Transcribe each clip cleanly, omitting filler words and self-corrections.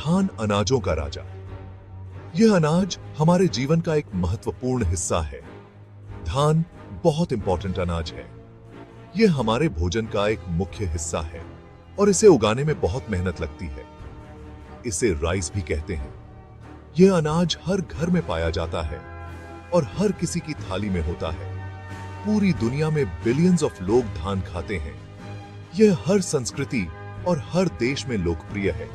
धान अनाजों का राजा। यह अनाज हमारे जीवन का एक महत्वपूर्ण हिस्सा है। धान बहुत इंपॉर्टेंट अनाज है। यह हमारे भोजन का एक मुख्य हिस्सा है और इसे उगाने में बहुत मेहनत लगती है। इसे राइस भी कहते हैं। यह अनाज हर घर में पाया जाता है और हर किसी की थाली में होता है। पूरी दुनिया में बिलियंस ऑफ लोग धान खाते हैं। यह हर संस्कृति और हर देश में लोकप्रिय है।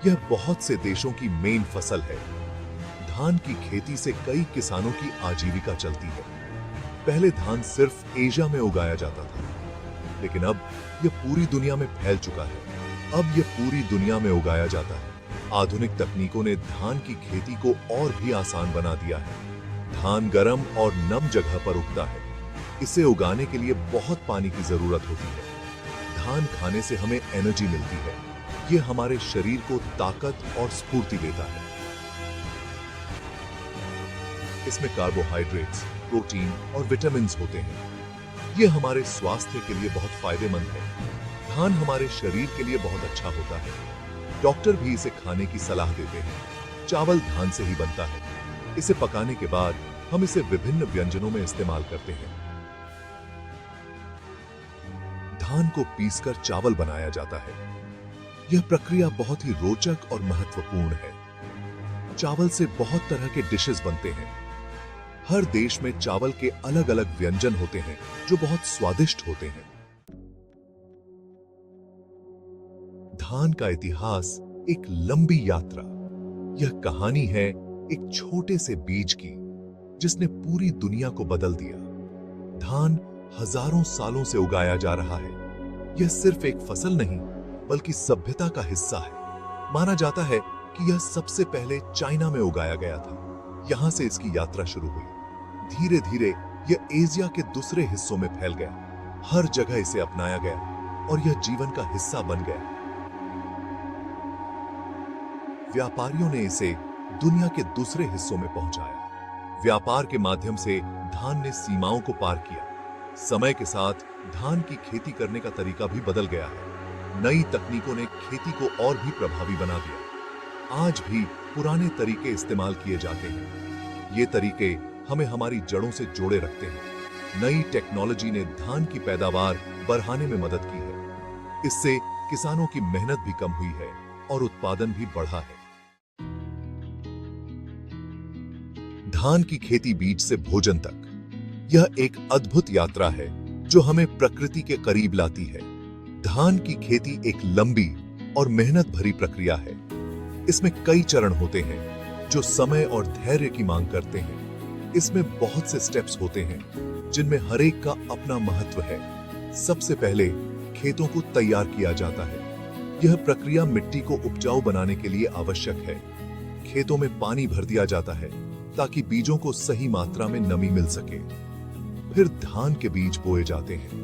यह बहुत से देशों की मेन फसल है। धान की खेती से कई किसानों की आजीविका चलती है। पहले धान सिर्फ एशिया में उगाया जाता था, लेकिन अब यह पूरी दुनिया में फैल चुका है। अब यह पूरी दुनिया में उगाया जाता है। आधुनिक तकनीकों ने धान की खेती को और भी आसान बना दिया है। धान गर्म और नम जगह पर उगता है। इसे उगाने के लिए बहुत पानी की जरूरत होती है। धान खाने से हमें एनर्जी मिलती है। यह हमारे शरीर को ताकत और स्फूर्ति देता है। इसमें कार्बोहाइड्रेट्स, प्रोटीन और विटामिन होते हैं। यह हमारे स्वास्थ्य के लिए बहुत फायदेमंद है। धान हमारे शरीर के लिए बहुत अच्छा होता है। डॉक्टर भी इसे खाने की सलाह देते हैं। चावल धान से ही बनता है। इसे पकाने के बाद हम इसे विभिन्न व्यंजनों में इस्तेमाल करते हैं। धान को पीसकर चावल बनाया जाता है। यह प्रक्रिया बहुत ही रोचक और महत्वपूर्ण है। चावल से बहुत तरह के डिशेस बनते हैं। हर देश में चावल के अलग अलग व्यंजन होते हैं जो बहुत स्वादिष्ट होते हैं। धान का इतिहास एक लंबी यात्रा। यह कहानी है एक छोटे से बीज की जिसने पूरी दुनिया को बदल दिया। धान हजारों सालों से उगाया जा रहा है। यह सिर्फ एक फसल नहीं बल्कि सभ्यता का हिस्सा है। माना जाता है कि यह सबसे पहले चाइना में उगाया गया था। यहां से इसकी यात्रा शुरू हुई। धीरे धीरे यह एशिया के दूसरे हिस्सों में फैल गया। हर जगह इसे अपनाया गया और यह जीवन का हिस्सा बन गया। व्यापारियों ने इसे दुनिया के दूसरे हिस्सों में पहुंचाया। व्यापार के माध्यम से धान ने सीमाओं को पार किया। समय के साथ धान की खेती करने का तरीका भी बदल गया है। नई तकनीकों ने खेती को और भी प्रभावी बना दिया। आज भी पुराने तरीके इस्तेमाल किए जाते हैं। ये तरीके हमें हमारी जड़ों से जोड़े रखते हैं। नई टेक्नोलॉजी ने धान की पैदावार बढ़ाने में मदद की है। इससे किसानों की मेहनत भी कम हुई है और उत्पादन भी बढ़ा है। धान की खेती बीज से भोजन तक यह एक अद्भुत यात्रा है जो हमें प्रकृति के करीब लाती है। धान की खेती एक लंबी और मेहनत भरी प्रक्रिया है। इसमें कई चरण होते हैं जो समय और धैर्य की मांग करते हैं। इसमें बहुत से स्टेप्स होते हैं जिनमें हर एक का अपना महत्व है। सबसे पहले खेतों को तैयार किया जाता है। यह प्रक्रिया मिट्टी को उपजाऊ बनाने के लिए आवश्यक है। खेतों में पानी भर दिया जाता है ताकि बीजों को सही मात्रा में नमी मिल सके। फिर धान के बीज बोए जाते हैं।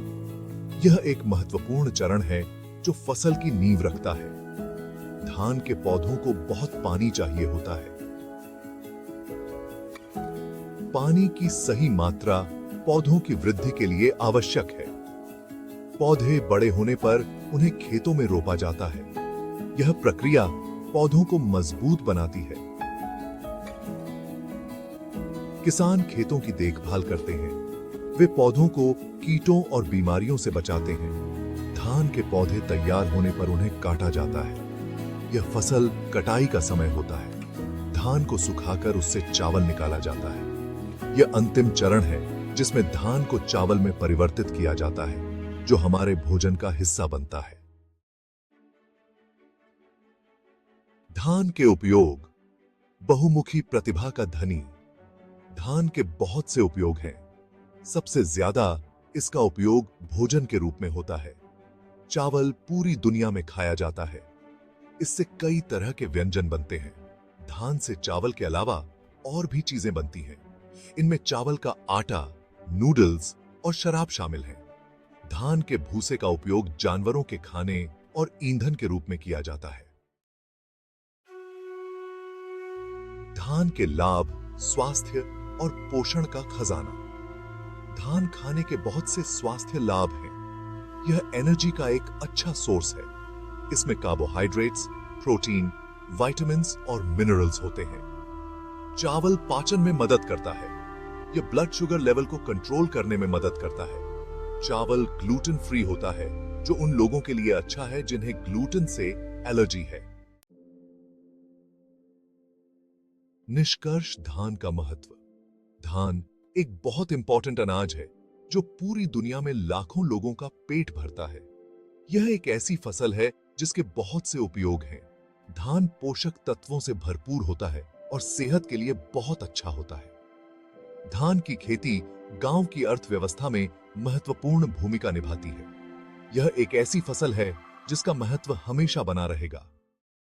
यह एक महत्वपूर्ण चरण है जो फसल की नींव रखता है। धान के पौधों को बहुत पानी चाहिए होता है। पानी की सही मात्रा पौधों की वृद्धि के लिए आवश्यक है। पौधे बड़े होने पर उन्हें खेतों में रोपा जाता है। यह प्रक्रिया पौधों को मजबूत बनाती है। किसान खेतों की देखभाल करते हैं। वे पौधों को कीटों और बीमारियों से बचाते हैं। धान के पौधे तैयार होने पर उन्हें काटा जाता है। यह फसल कटाई का समय होता है। धान को सुखाकर उससे चावल निकाला जाता है। यह अंतिम चरण है जिसमें धान को चावल में परिवर्तित किया जाता है जो हमारे भोजन का हिस्सा बनता है। धान के उपयोग। बहुमुखी प्रतिभा का धनी। धान के बहुत से उपयोग हैं। सबसे ज्यादा इसका उपयोग भोजन के रूप में होता है। चावल पूरी दुनिया में खाया जाता है। इससे कई तरह के व्यंजन बनते हैं। धान से चावल के अलावा और भी चीजें बनती हैं। इनमें चावल का आटा, नूडल्स और शराब शामिल हैं। धान के भूसे का उपयोग जानवरों के खाने और ईंधन के रूप में किया जाता है। धान के लाभ, स्वास्थ्य और पोषण का खजाना। धान खाने के बहुत से स्वास्थ्य लाभ हैं। यह एनर्जी का एक अच्छा सोर्स है। इसमें कार्बोहाइड्रेट्स, प्रोटीन, विटामिन्स और मिनरल्स होते हैं। चावल पाचन में मदद करता है। यह ब्लड शुगर लेवल को कंट्रोल करने में मदद करता है। चावल ग्लूटेन फ्री होता है, जो उन लोगों के लिए अच्छा है जिन्हें ग्लूटेन से एलर्जी है। निष्कर्ष, धान का महत्व। धान एक बहुत इंपॉर्टेंट अनाज है जो पूरी दुनिया में लाखों लोगों का पेट भरता है। यह एक ऐसी फसल है जिसके बहुत से उपयोग हैं। धान पोषक तत्वों से भरपूर होता है और सेहत के लिए बहुत अच्छा होता है। धान की खेती गांव की अर्थव्यवस्था में महत्वपूर्ण भूमिका निभाती है। यह एक ऐसी फसल है जिसका महत्व हमेशा बना रहेगा।